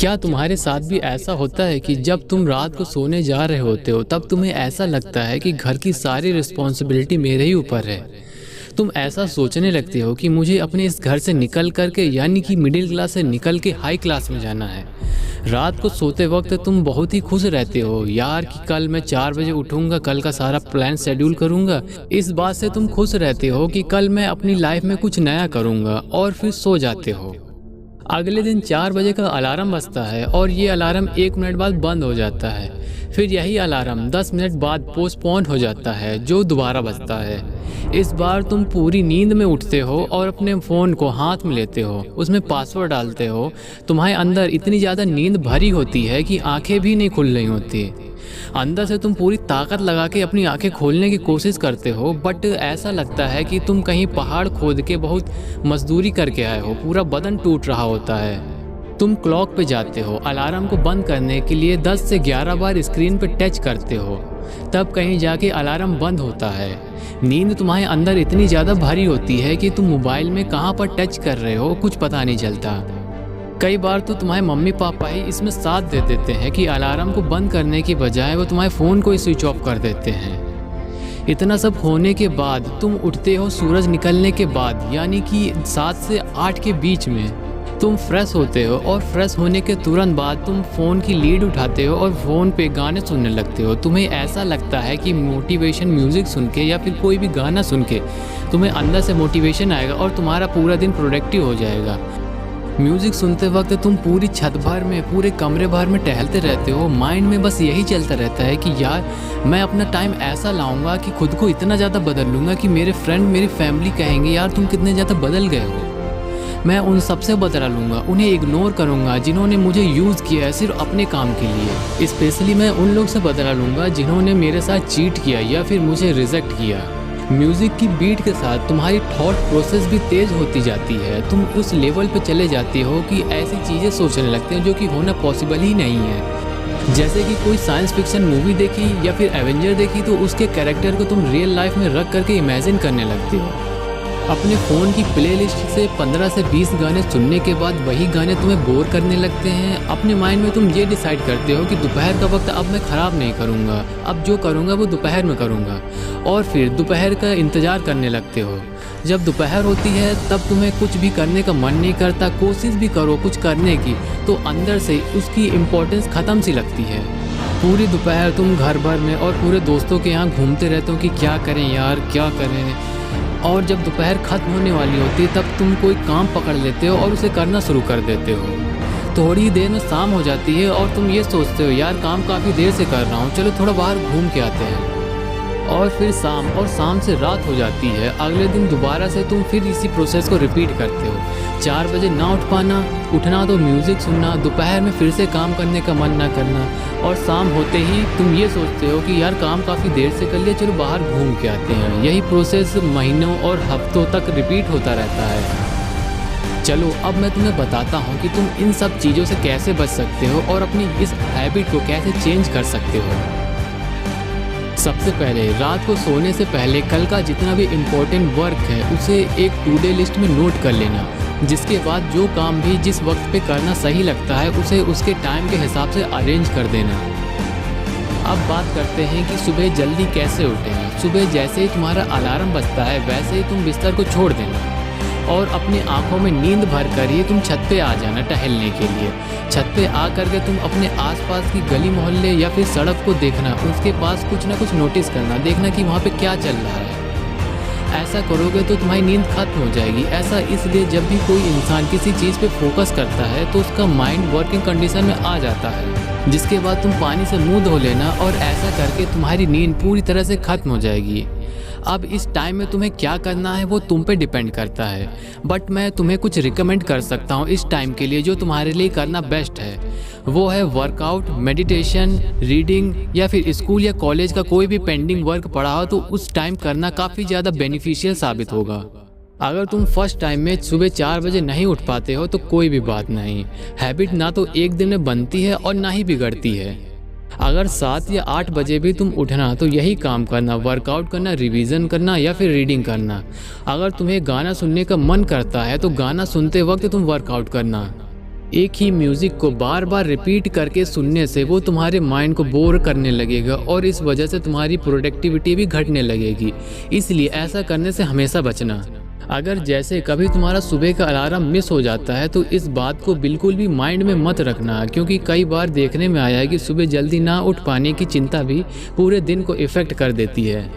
क्या तुम्हारे साथ भी ऐसा होता है कि जब तुम रात को सोने जा रहे होते हो तब तुम्हें ऐसा लगता है कि घर की सारी रिस्पॉन्सिबिलिटी मेरे ही ऊपर है। तुम ऐसा सोचने लगते हो कि मुझे अपने इस घर से निकल करके यानी कि मिडिल क्लास से निकल के हाई क्लास में जाना है। रात को सोते वक्त तुम बहुत ही खुश रहते हो यार कि कल मैं 4 बजे उठूंगा, कल का सारा प्लान शेड्यूल करूंगा। इस बात से तुम खुश रहते हो कि कल मैं अपनी लाइफ में कुछ नया करूंगा और फिर सो जाते हो। अगले दिन 4 बजे का अलार्म बजता है और ये अलार्म 1 मिनट बाद बंद हो जाता है। फिर यही अलार्म 10 मिनट बाद पोस्टपोन हो जाता है जो दोबारा बजता है। इस बार तुम पूरी नींद में उठते हो और अपने फ़ोन को हाथ में लेते हो, उसमें पासवर्ड डालते हो। तुम्हारे अंदर इतनी ज़्यादा नींद भरी होती है कि आंखें भी नहीं खुल रही होती। अंदर से तुम पूरी ताकत लगा के अपनी आंखें खोलने की कोशिश करते हो, बट ऐसा लगता है कि तुम कहीं पहाड़ खोद के बहुत मजदूरी करके आए हो, पूरा बदन टूट रहा होता है। तुम क्लॉक पे जाते हो, अलार्म को बंद करने के लिए 10 से 11 बार स्क्रीन पे टच करते हो, तब कहीं जाके अलार्म बंद होता है। नींद तुम्हारे अंदर इतनी ज़्यादा भारी होती है कि तुम मोबाइल में कहाँ पर टच कर रहे हो कुछ पता नहीं चलता। कई बार तो तुम्हारे मम्मी पापा ही इसमें साथ दे देते हैं कि अलार्म को बंद करने की बजाय वो तुम्हारे फ़ोन को ही स्विच ऑफ कर देते हैं। इतना सब होने के बाद तुम उठते हो सूरज निकलने के बाद, यानी कि 7 से 8 के बीच में। तुम फ्रेश होते हो और फ्रेश होने के तुरंत बाद तुम फ़ोन की लीड उठाते हो और फ़ोन पे गाने सुनने लगते हो। तुम्हें ऐसा लगता है कि मोटिवेशन म्यूज़िक सुन के या फिर कोई भी गाना सुन के तुम्हें अंदर से मोटिवेशन आएगा और तुम्हारा पूरा दिन प्रोडक्टिव हो जाएगा। म्यूज़िक सुनते वक्त तुम पूरी छत भर में, पूरे कमरे भर में टहलते रहते हो। माइंड में बस यही चलता रहता है कि यार मैं अपना टाइम ऐसा लाऊंगा कि खुद को इतना ज़्यादा बदल लूँगा कि मेरे फ्रेंड, मेरी फैमिली कहेंगे यार तुम कितने ज़्यादा बदल गए हो। मैं उन सबसे बदला लूँगा, उन्हें इग्नोर करूँगा जिन्होंने मुझे यूज़ किया है सिर्फ अपने काम के लिए। स्पेशली मैं उन लोग से बदला लूँगा जिन्होंने मेरे साथ चीट किया या फिर मुझे रिजेक्ट किया। म्यूज़िक की बीट के साथ तुम्हारी थॉट प्रोसेस भी तेज़ होती जाती है। तुम उस लेवल पे चले जाते हो कि ऐसी चीज़ें सोचने लगते हो जो कि होना पॉसिबल ही नहीं है। जैसे कि कोई साइंस फिक्शन मूवी देखी या फिर एवेंजर देखी तो उसके कैरेक्टर को तुम रियल लाइफ में रख करके इमेजिन करने लगते हो। अपने फ़ोन की प्लेलिस्ट से 15 से 20 गाने सुनने के बाद वही गाने तुम्हें बोर करने लगते हैं। अपने माइंड में तुम ये डिसाइड करते हो कि दोपहर का वक्त अब मैं ख़राब नहीं करूँगा, अब जो करूँगा वो दोपहर में करूँगा, और फिर दोपहर का इंतज़ार करने लगते हो। जब दोपहर होती है तब तुम्हें कुछ भी करने का मन नहीं करता। कोशिश भी करो कुछ करने की तो अंदर से उसकी इम्पोर्टेंस ख़त्म सी लगती है। पूरी दोपहर तुम घर भर में और पूरे दोस्तों के यहाँ घूमते रहते हो कि क्या करें यार, क्या करें। और जब दोपहर ख़त्म होने वाली होती है तब तुम कोई काम पकड़ लेते हो और उसे करना शुरू कर देते हो। थोड़ी देर में शाम हो जाती है और तुम ये सोचते हो यार काम काफ़ी देर से कर रहा हूँ, चलो थोड़ा बाहर घूम के आते हैं। और फिर शाम से रात हो जाती है। अगले दिन दोबारा से तुम फिर इसी प्रोसेस को रिपीट करते हो। 4 बजे ना उठ पाना, उठना तो म्यूज़िक सुनना, दोपहर में फिर से काम करने का मन ना करना, और शाम होते ही तुम ये सोचते हो कि यार काम काफ़ी देर से कर लिया, चलो बाहर घूम के आते हैं। यही प्रोसेस महीनों और हफ्तों तक रिपीट होता रहता है। चलो अब मैं तुम्हें बताता हूँ कि तुम इन सब चीज़ों से कैसे बच सकते हो और अपनी इस हैबिट को कैसे चेंज कर सकते हो। सबसे पहले रात को सोने से पहले कल का जितना भी इम्पोर्टेंट वर्क है उसे एक टू डे लिस्ट में नोट कर लेना। जिसके बाद जो काम भी जिस वक्त पे करना सही लगता है उसे उसके टाइम के हिसाब से अरेंज कर देना। अब बात करते हैं कि सुबह जल्दी कैसे उठें। सुबह जैसे ही तुम्हारा अलार्म बजता है वैसे ही तुम बिस्तर को छोड़ देना और अपनी आंखों में नींद भर कर ही तुम छत पे आ जाना टहलने के लिए। छत पे आ करके तुम अपने आसपास की गली मोहल्ले या फिर सड़क को देखना, उसके पास कुछ ना कुछ नोटिस करना, देखना कि वहाँ पे क्या चल रहा है। ऐसा करोगे तो तुम्हारी नींद खत्म हो जाएगी। ऐसा इसलिए जब भी कोई इंसान किसी चीज़ पे फोकस करता है तो उसका माइंड वर्किंग कंडीशन में आ जाता है। जिसके बाद तुम पानी से मुंह धो लेना और ऐसा करके तुम्हारी नींद पूरी तरह से खत्म हो जाएगी। अब इस टाइम में तुम्हें क्या करना है वो तुम पे डिपेंड करता है, बट मैं तुम्हें कुछ रिकमेंड कर सकता हूँ इस टाइम के लिए जो तुम्हारे लिए करना बेस्ट है। वो है वर्कआउट, मेडिटेशन, रीडिंग, या फिर स्कूल या कॉलेज का कोई भी पेंडिंग वर्क पड़ा हो तो उस टाइम करना काफ़ी ज़्यादा बेनिफिशियल साबित होगा। अगर तुम फर्स्ट टाइम में सुबह 4 बजे नहीं उठ पाते हो तो कोई भी बात नहीं। हैबिट ना तो एक दिन में बनती है और ना ही बिगड़ती है। अगर 7 या 8 बजे भी तुम उठना तो यही काम करना, वर्कआउट करना, रिवीजन करना या फिर रीडिंग करना। अगर तुम्हें गाना सुनने का मन करता है तो गाना सुनते वक्त तुम वर्कआउट करना। एक ही म्यूज़िक को बार बार रिपीट करके सुनने से वो तुम्हारे माइंड को बोर करने लगेगा और इस वजह से तुम्हारी प्रोडक्टिविटी भी घटने लगेगी। इसलिए ऐसा करने से हमेशा बचना। अगर जैसे कभी तुम्हारा सुबह का अलार्म मिस हो जाता है तो इस बात को बिल्कुल भी माइंड में मत रखना, क्योंकि कई बार देखने में आया है कि सुबह जल्दी ना उठ पाने की चिंता भी पूरे दिन को इफ़ेक्ट कर देती है।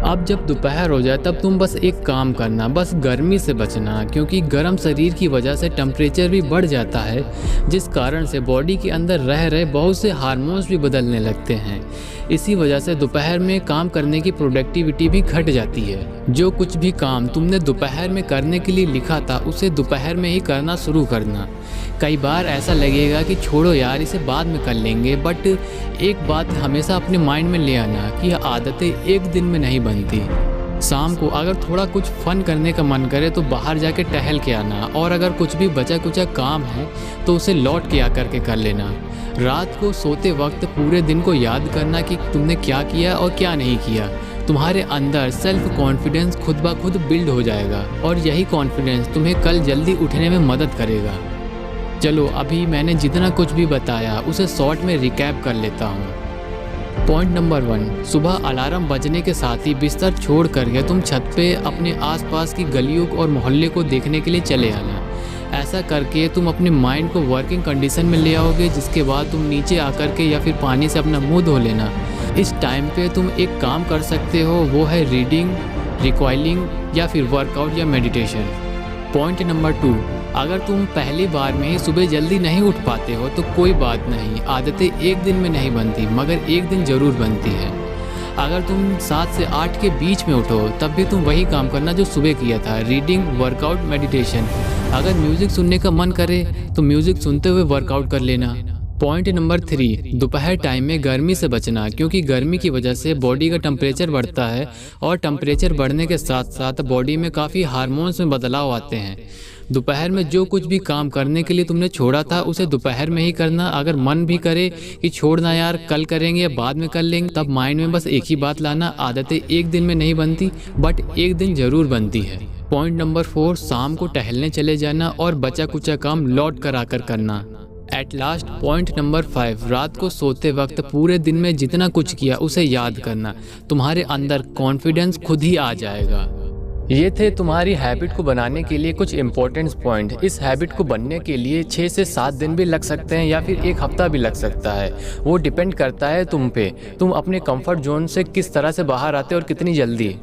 अब जब दोपहर हो जाए तब तुम बस एक काम करना, बस गर्मी से बचना, क्योंकि गर्म शरीर की वजह से टेम्परेचर भी बढ़ जाता है, जिस कारण से बॉडी के अंदर रह रहे बहुत से हार्मोन्स भी बदलने लगते हैं। इसी वजह से दोपहर में काम करने की प्रोडक्टिविटी भी घट जाती है। जो कुछ भी काम तुमने दोपहर में करने के लिए लिखा था उसे दोपहर में ही करना शुरू करना। कई बार ऐसा लगेगा कि छोड़ो यार, इसे बाद में कर लेंगे, बट एक बात हमेशा अपने माइंड में ले आना कि यह आदतें एक दिन में नहीं बनती। शाम को अगर थोड़ा कुछ फन करने का मन करे तो बाहर जाके टहल के आना, और अगर कुछ भी बचा कुचा काम है तो उसे लौट के आकर के कर लेना। रात को सोते वक्त पूरे दिन को याद करना कि तुमने क्या किया और क्या नहीं किया। तुम्हारे अंदर सेल्फ कॉन्फिडेंस खुद ब खुद बिल्ड हो जाएगा और यही कॉन्फिडेंस तुम्हें कल जल्दी उठने में मदद करेगा। चलो अभी मैंने जितना कुछ भी बताया उसे शॉर्ट में रिकैप कर लेता हूँ। पॉइंट नंबर 1, सुबह अलार्म बजने के साथ ही बिस्तर छोड़ करके तुम छत पे अपने आसपास की गलियों और मोहल्ले को देखने के लिए चले आना। ऐसा करके तुम अपने माइंड को वर्किंग कंडीशन में ले आओगे, जिसके बाद तुम नीचे आकर के या फिर पानी से अपना मुंह धो लेना। इस टाइम पे तुम एक काम कर सकते हो, वो है रीडिंग, रिकॉइलिंग या फिर वर्कआउट या मेडिटेशन। पॉइंट नंबर 2, अगर तुम पहली बार में ही सुबह जल्दी नहीं उठ पाते हो तो कोई बात नहीं, आदतें एक दिन में नहीं बनती मगर एक दिन ज़रूर बनती है। अगर तुम 7 से 8 के बीच में उठो तब भी तुम वही काम करना जो सुबह किया था, रीडिंग, वर्कआउट, मेडिटेशन। अगर म्यूज़िक सुनने का मन करे तो म्यूज़िक सुनते हुए वर्कआउट कर लेना। पॉइंट नंबर 3, दोपहर टाइम में गर्मी से बचना, क्योंकि गर्मी की वजह से बॉडी का टेम्परेचर बढ़ता है और टेम्परेचर बढ़ने के साथ साथ बॉडी में काफ़ी हार्मोन्स में बदलाव आते हैं। दोपहर में जो कुछ भी काम करने के लिए तुमने छोड़ा था उसे दोपहर में ही करना। अगर मन भी करे कि छोड़ना यार, कल करेंगे या बाद में कर लेंगे, तब माइंड में बस एक ही बात लाना, आदतें एक दिन में नहीं बनती बट एक दिन ज़रूर बनती है। पॉइंट नंबर 4, शाम को टहलने चले जाना और बचा कुचा काम लौट कर आकर करना। एट लास्ट पॉइंट नंबर 5, रात को सोते वक्त पूरे दिन में जितना कुछ किया उसे याद करना। तुम्हारे अंदर कॉन्फिडेंस खुद ही आ जाएगा। ये थे तुम्हारी हैबिट को बनाने के लिए कुछ इंपॉर्टेंट पॉइंट। इस हैबिट को बनने के लिए 6 से 7 दिन भी लग सकते हैं या फिर 1 हफ्ता भी लग सकता है। वो डिपेंड करता है तुम पे, तुम अपने कंफर्ट जोन से किस तरह से बाहर आते हो और कितनी जल्दी।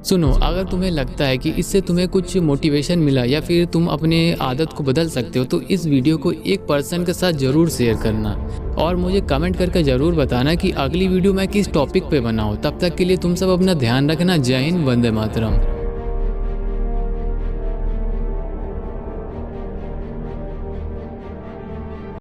सुनो, अगर तुम्हें लगता है कि इससे तुम्हें कुछ मोटिवेशन मिला या फिर तुम अपने आदत को बदल सकते हो तो इस वीडियो को एक पर्सन के साथ ज़रूर शेयर करना और मुझे कमेंट करके ज़रूर बताना कि अगली वीडियो मैं किस टॉपिक पे बनाऊँ। तब तक के लिए तुम सब अपना ध्यान रखना। जय हिंद, वंदे मातरम।